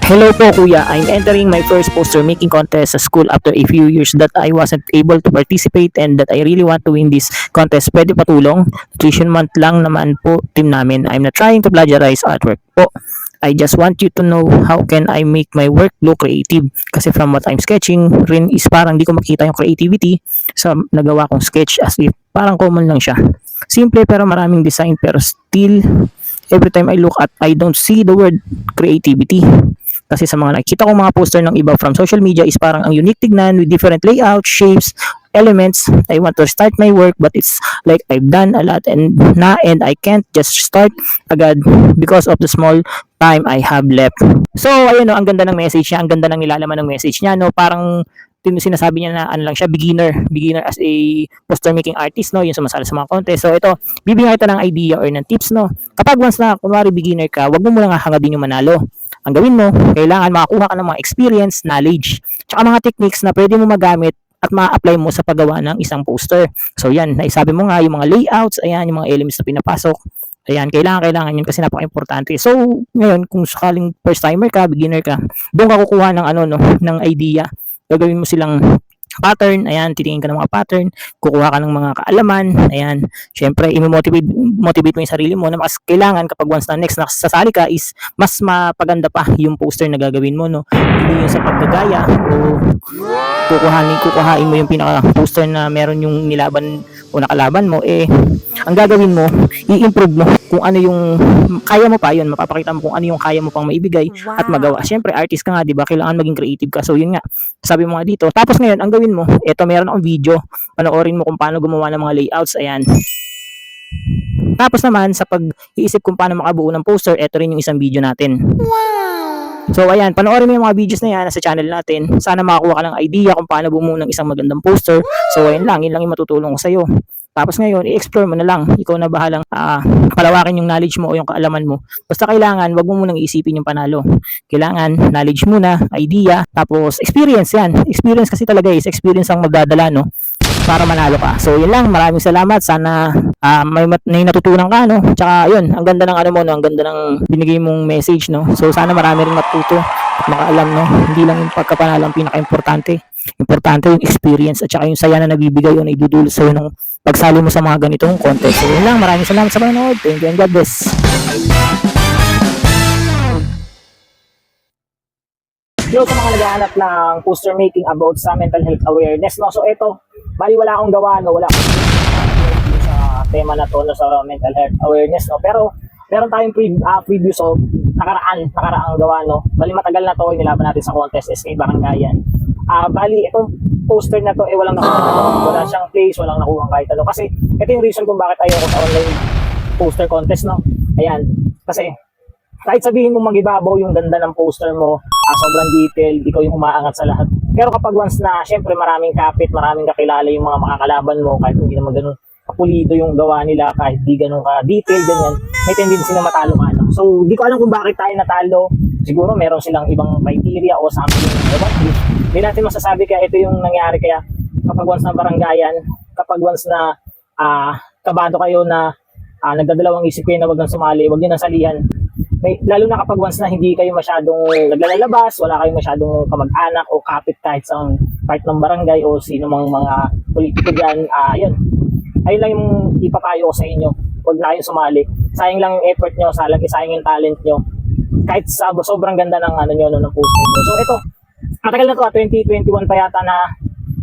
Hello po kuya, I'm entering my first poster making contest sa school after a few years that I wasn't able to participate and that I really want to win this contest. Pwede patulong? Nutrition month lang naman po team namin. I'm not trying to plagiarize artwork po. I just want you to know how can I make my work look creative. Kasi from what I'm sketching rin is parang di ko makita yung creativity sa nagawa kong sketch as if parang common lang siya. Simple pero maraming design pero still every time I look at I don't see the word creativity. Kasi sa mga nakikita kong mga poster ng iba from social media is parang ang unique tignan with different layout, shapes, elements. I want to start my work but it's like I've done a lot and I can't just start agad because of the small time I have left. So ayun no, ang ganda ng message niya, ang ganda ng nilalaman ng message niya no, parang sinasabi niya na ano lang siya, beginner as a poster making artist no, yung sumasali sa mga contest. So ito, bibigyan kita ng idea or ng tips no. Kapag once na kunwari beginner ka, wag mo muna hangadin yung manalo. Ang gawin mo, kailangan makakuha ka ng mga experience, knowledge, tsaka mga techniques na pwede mo magamit at ma-apply mo sa paggawa ng isang poster. So yan, naisabi mo nga yung mga layouts, ayan, yung mga elements na pinapasok. Ayan, kailangan yun kasi napaka-importante. So, ngayon, kung sakaling first timer ka, beginner ka, doon ka kukuha ng ano no, ng idea. Gagawin mo silang pattern, ayan, titingin ka ng mga pattern, kukuha ka ng mga kaalaman, ayan, syempre, i-motivate mo yung sarili mo na mas kailangan kapag once na next na sasali ka is mas mapaganda pa yung poster na gagawin mo, no? Hindi yung sa paggagaya o kukuhain mo yung pinaka poster na meron yung nilaban o nakalaban mo, eh, ang gagawin mo, i-improve mo kung ano yung kaya mo pa, yun, mapapakita mo kung ano yung kaya mo pang maibigay at magawa. Syempre, artist ka nga, di ba? Kailangan maging creative ka. So, yun nga, sabi mo nga dito. Tapos ngayon, ang gawin mo, eto, meron akong video. Panoorin mo kung paano gumawa ng mga layouts. Ayan. Tapos naman, sa pag-iisip kung paano makabuo ng poster, eto rin yung isang video natin. So, ayan, panoorin mo yung mga videos na yan sa channel natin. Sana makakuha ka ng idea kung paano bumuo ng isang magandang poster. So, ayun lang, yun lang yung matutulong ko sa'yo. Tapos ngayon, i-explore mo na lang. Ikaw na bahalang palawakin yung knowledge mo o yung kaalaman mo. Basta kailangan, wag mo munang iisipin yung panalo. Kailangan, knowledge muna, idea, tapos experience yan. Experience kasi talaga is experience ang magdadala, no? Para manalo ka. So, yun lang. Maraming salamat. Sana may natutunan ka, no? Tsaka, yun, ang ganda ng ano mo, no? Ang ganda ng binigay mong message, no? So, sana marami rin matuto at makaalam, no? Hindi lang yung pagkapanalo ang pinaka-importante. Importante yung experience at saka yung saya na nabibigay o naidudulot sa'yo ng pagsali mo sa mga ganitong contest. So, yun lang. Maraming salamat sa panonood. Thank you and God bless. Yo, sa mga naghahanap ng poster making about sa mental health awareness, no? So, ito, bali wala akong gawa, no? Wala akong sa tema na to, no? Sa mental health awareness, no? Pero, meron tayong preview, so, nakaraang gawa, no? Bali matagal na to, inilaban natin sa contest, SK Barangayan. Bali, itong poster na to, walang nakuha, wala siyang place, walang nakuha kahit ano. Kasi, ito yung reason kung bakit ayaw ko sa online poster contest, no? Ayan, kasi, kahit sabihin mo magibabaw yung ganda ng poster mo, sobrang detailed, ikaw yung umaangat sa lahat. Pero kapag once na, syempre maraming kapit, maraming kakilala yung mga makakalaban mo, kahit hindi naman ganun kapulido yung gawa nila, kahit di ganun ka-detailed, ganyan, may tendency na matalo ka. No? So, di ko alam kung bakit tayo natalo. Siguro meron silang ibang criteria o something. Hindi natin masasabi kaya ito yung nangyari. Kaya kapag once na barangayan, kapag once na kabado kayo na nagdadalawang isip kayo na wag nang sumali, wag nyo nang salihan. Lalo na kapag once na hindi kayo masyadong naglalabas, wala kayong masyadong kamag-anak o kapit kahit sa part ng barangay o sino mang mga politiko dyan, ayun lang yung ipapayo ko sa inyo. Huwag na kayong sumali. Sayang lang yung effort nyo, sayang yung talent nyo. Kahit sobrang ganda ng ano nyo, ng poster nyo. So ito, matagal na to, 2021 pa yata na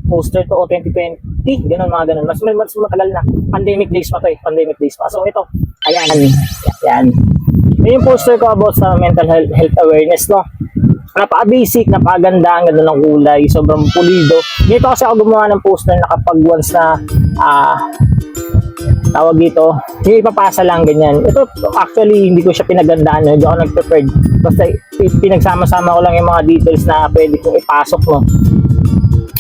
poster to o 2020, ganun mga ganun. Mas matagal na. Pandemic days pa to pandemic days pa. So ito, ayan. Yan yung poster ko about sa mental health awareness, no? Napaka-basic, napakaganda, ang ganda ng kulay, sobrang pulido. Dito kasi ako gumawa ng poster na kapag once na tawag dito, yung ipapasa lang ganyan. Ito actually hindi ko siya pinagandaan, hindi ako nag-prepared. Basta pinagsama-sama ko lang yung mga details na pwede kong ipasok, no?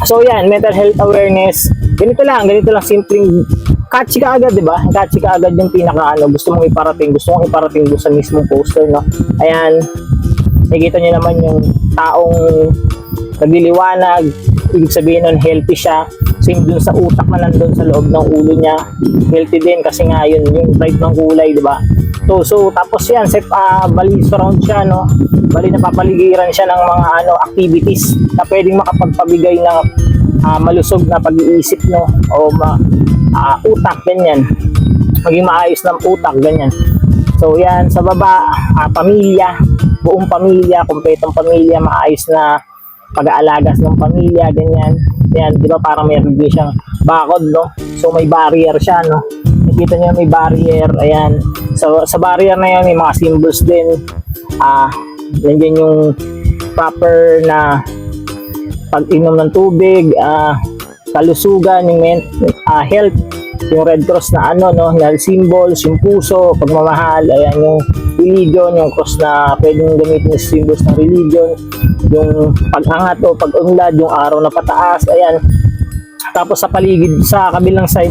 So yan, mental health awareness. Ganito lang simpleng catchy ka agad, di ba? Catchy ka agad yung pinaka gusto mong iparating doon sa mismong poster, no? Ayan. Nakikita niyo naman yung taong nagliliwanag, ibig sabihin nun healthy siya. Same dun sa utak na nandun sa loob ng ulo niya, healthy din kasi nga yun, yung bright ng kulay, di ba? to. So tapos yan, bali surround siya, no? Bali napapaligiran siya ng mga activities na pwedeng makapagpabigay ng malusog na pag-iisip, no? O utak, ganyan. Maging maayos ng utak, ganyan. So yan, sa baba, pamilya, buong pamilya, kumpletong pamilya, maayos na pag-aalagas ng pamilya, ganyan. Yan, di ba parang meron din siyang bakod, no? So may barrier siya, no? Nakita niyo may barrier, ayan. So sa barrier na yan, may mga symbols din. Nandiyan yung proper na pag-inom ng tubig, kalusugan, yung health, yung Red Cross na na symbols, yung puso, pagmamahal, ayan, yung religion, yung cross na pwedeng gamitin yung symbols ng religion, yung pag-angat o pag-unlad, yung araw na pataas, ayan. Tapos sa paligid, sa magkabilang side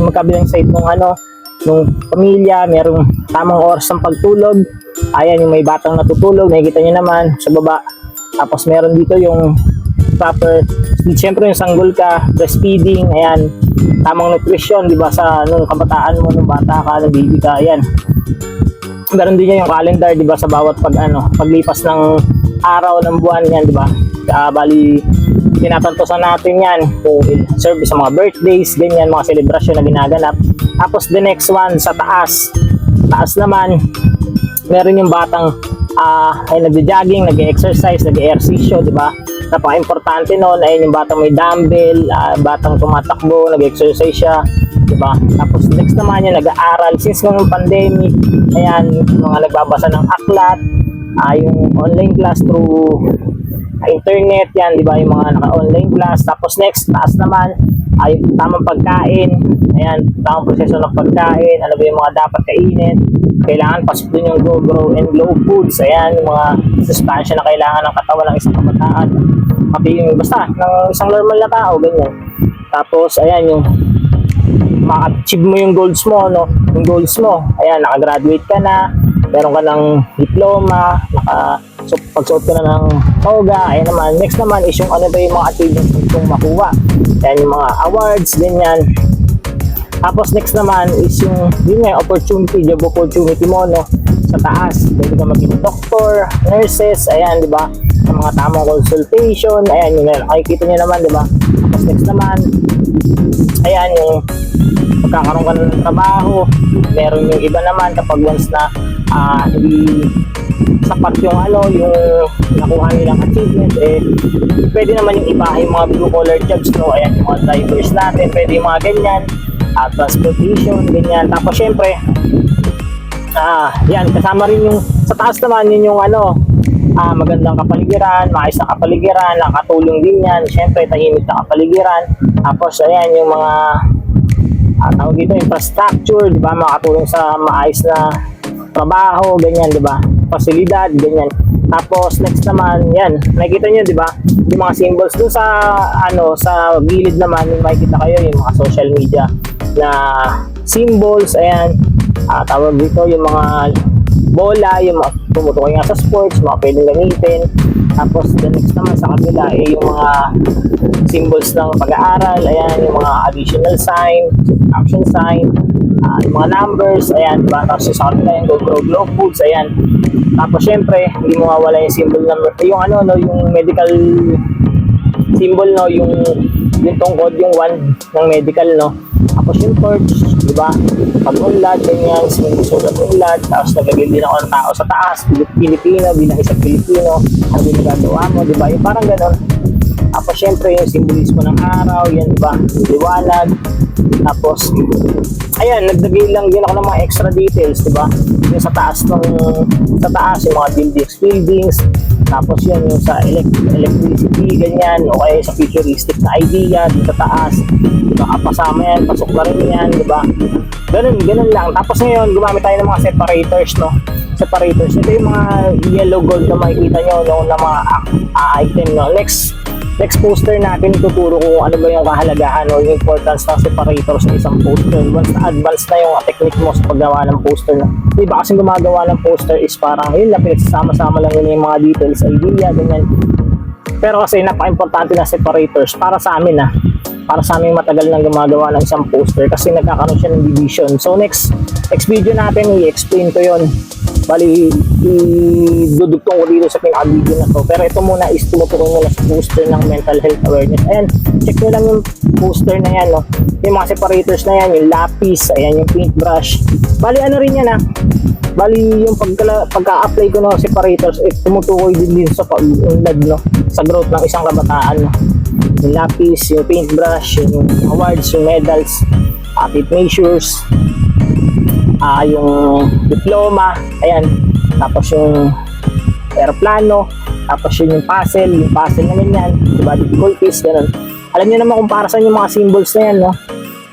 nung pamilya, merong tamang oras ng pagtulog, ayan, yung may batang natutulog, nakikita nyo naman sa baba. Tapos meron dito yung proper, siyempre yung sanggol ka, breastfeeding, ayan, tamang nutrition, di ba, sa nung kabataan mo, nung bata ka, nung baby ka, ayan. Meron din yung calendar, di ba, sa bawat paglipas ng araw ng buwan, yan, di ba? Bali, tinatantosan natin yan kung serve sa mga birthdays, ganyan, mga celebration na ginaganap. Tapos the next one, sa taas naman, meron yung batang ay nagja-jogging, nag-exercise, nag-ehersisyo, di ba? Napaka-importante noon ay yung batang may dumbbell, batang tumatakbo, nag-exercise siya, di ba? Tapos next naman yung nag-aaral since ng pandemic, ayan, mga nagbabasa ng aklat, yung online class through internet, yan, di ba? Yung mga naka-online class. Tapos next, taas naman ay tamang pagkain, ayan, tamang proseso ng pagkain, ano ba yung mga dapat kainin, kailangan pasok din yung go, grow, and glow foods, ayan, yung mga sustansya na kailangan ng katawan ng isang kabataan, pati yung basta ng isang normal na tao, ganyan. Tapos ayan, yung ma-achieve mo yung goals mo, no? Yung goals mo, ayan, nakagraduate ka na, meron ka ng diploma, pagsuot ka na ng toga, ayan naman. Next naman is yung ano ba yung mga achievements mong makuha, ayan, yung mga awards, ganyan. Tapos next naman is yung opportunity, job opportunity mo, no? Sa taas, pwede ka maging doctor, nurses, ayan, di ba? Ang mga tamang consultation, ayan, yung nakikita nyo naman, di ba? Tapos next naman, ayan, yung magkakaroon ka ng trabaho. Meron yung iba naman kapag once na hindi sapat yung yung nakuha nilang achievement, pwede naman yung iba, yung mga blue collar jobs, no? Ayan, yung mga drivers natin, pwede yung mga ganyan, transportation, ganyan. Tapos syempre, yan, kasama rin yung sa taas naman, yun yung magandang kapaligiran, maayos na kapaligiran, nakatulong din yan, syempre tahimik na kapaligiran. Tapos ayan, yung mga tawag dito, infrastructure, di ba, makatulong sa maayos na trabaho, ganyan, di ba, pasilidad, ganyan. Tapos next naman, yan, nakikita nyo, di ba, yung mga symbols dun sa sa gilid naman, yung makikita kayo yung mga social media na symbols, ayan, tawag dito yung mga bola, yung mga tumutukoy nga sa sports, mga pwedeng gamitin. Tapos the next naman sa kabila yung mga symbols ng pag-aaral, ayan, yung mga additional sign, action sign, yung mga numbers, ayan, diba? Tapos sa kabila yung go, grow, glow foods, ayan. Tapos syempre, hindi mo mawala yung symbol number, yung yung medical symbol, no, yung tungkod, yung wand ng medical, no. Tapos yung torch, di ba? Pag-unlad, ganyan, sinusulat unlad, tapos naglagay din ako ng tao sa taas, Pilipino, bilang isang Pilipino, ano din nagagawa mo, di ba? Yung parang gano'n. Tapos syempre yung simbolismo ng araw, yan, di ba? Yung liwanag. Tapos, ayan, naglagay lang din ako ng mga extra details, di ba? Yung sa taas, yung mga buildings, tapos yun, yung sa electricity, ganyan, o kaya sa futuristic na idea, yung sa taas, nakapasama yan, pasok na rin yan, di ba? Ganun lang. Tapos ngayon, gumamit tayo ng mga separators, no? Separators, ito yung mga yellow gold na makikita nyo, no, na mga item, no? Next poster natin, ituturo kung ano ba yung kahalagahan o yung importance ng separators sa isang poster. Once na advanced na yung technique mo sa paggawa ng poster, na iba kasi gumagawa ng poster is parang yun lang, pinagsasama-sama lang yun yung mga details, idea, ganyan. Pero kasi napaka-importante na separators para sa amin, para sa aming matagal nang gumagawa ng isang poster kasi nagkakaroon siya ng division. So next video natin, i-explain ko yun Bali, idudugtong ko dito sa pinaka-video na to. Pero ito muna is tumutukoy muna sa poster ng mental health awareness. Ayan, check nyo lang yung poster na yan, no? Yung mga separators na yan, yung lapis, ayan, yung paintbrush. Bali, ano rin yan, ha? Bali, yung pagka-apply ko ng separators, tumutukoy din sa pag-unlad, no? Sa growth ng isang kabataan, no? Yung lapis, yung paintbrush, yung awards, yung medals, tape measures, yung diploma, ayan, tapos yung aeroplano, tapos yung puzzle naman yan, diba, difficulties, ganun. Alam niyo naman kung para saan yung mga symbols na yan, no?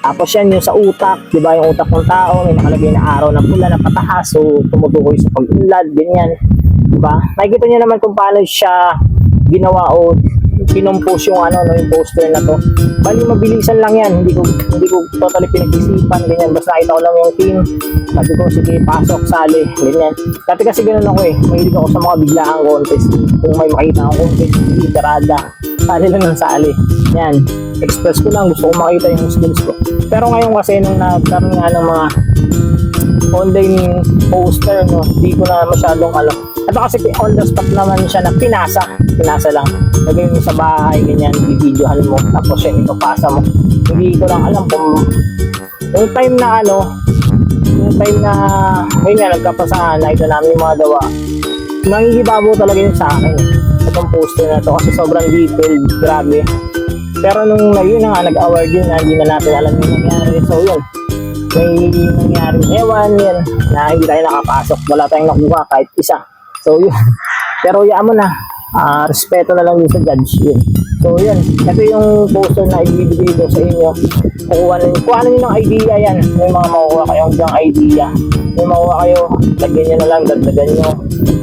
Tapos yan yung sa utak, diba, yung utak ng tao, may nakalagay na araw na pula na patahas, so tumutukoy sa pag-unlad, ganyan, diba. Nakikita niyo naman kung paano siya ginawa o kinompose yung ano, no, yung poster na to. Bali, mabilisan lang yan, hindi ko totally pinag-isipan, ganyan. Basta nakita ko lang yung team, sabi ko, sige, pasok, sali, ganyan. Dati kasi ganun ako mahilig ako sa mga biglaang contest. Kung may makita akong contest, hindi, karada, sali lang ng sali. Yan, express ko lang, gusto ko makita yung skills ko. Pero ngayon kasi, nung nagkaroon nga ng mga online poster, no, hindi ko na masyadong alam. Ito kasi on the spot naman siya na pinasa lang. Lagay mo sa bahay, ganyan, i-videohan mo, tapos yan, ipapasa mo. Hindi ko lang alam kung yung time na ngayon nga, nagkapasahan, nakita namin yung mga gawa. Nangigibabaw talaga yun sa akin. Itong poster na to kasi sobrang detailed, grabe. Pero nung yun na nga, nag-award yun na, hindi na natin alam yung nangyari. So yun, may nangyaring ewan yan na hindi tayo nakapasok, wala tayong nakuha kahit isa. So yun, pero yaan mo na, respeto na lang din sa judge yun. So yun, ito yung poster na ibibigay ko sa inyo. Kuha na nyo ng idea yan, may mga makukuha kayong dyang idea. May makukuha kayo, lagyan nyo na lang, dagdagan nyo.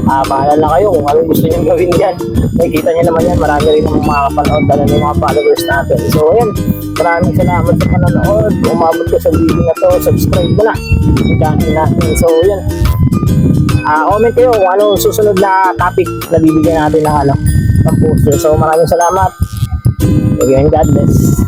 Bahala na kayo kung anong gusto nyo gawin dyan. Nakikita nyo naman yan, marami rin ng mga kapanood, talaga ng mga followers natin. So yun, maraming salamat sa panonood. Kung umabot ka sa video na to, subscribe mo na yung channel natin. So yun, comment kayo kung ano susunod na topic na bibigyan natin ng poster. So maraming salamat. Again, God bless.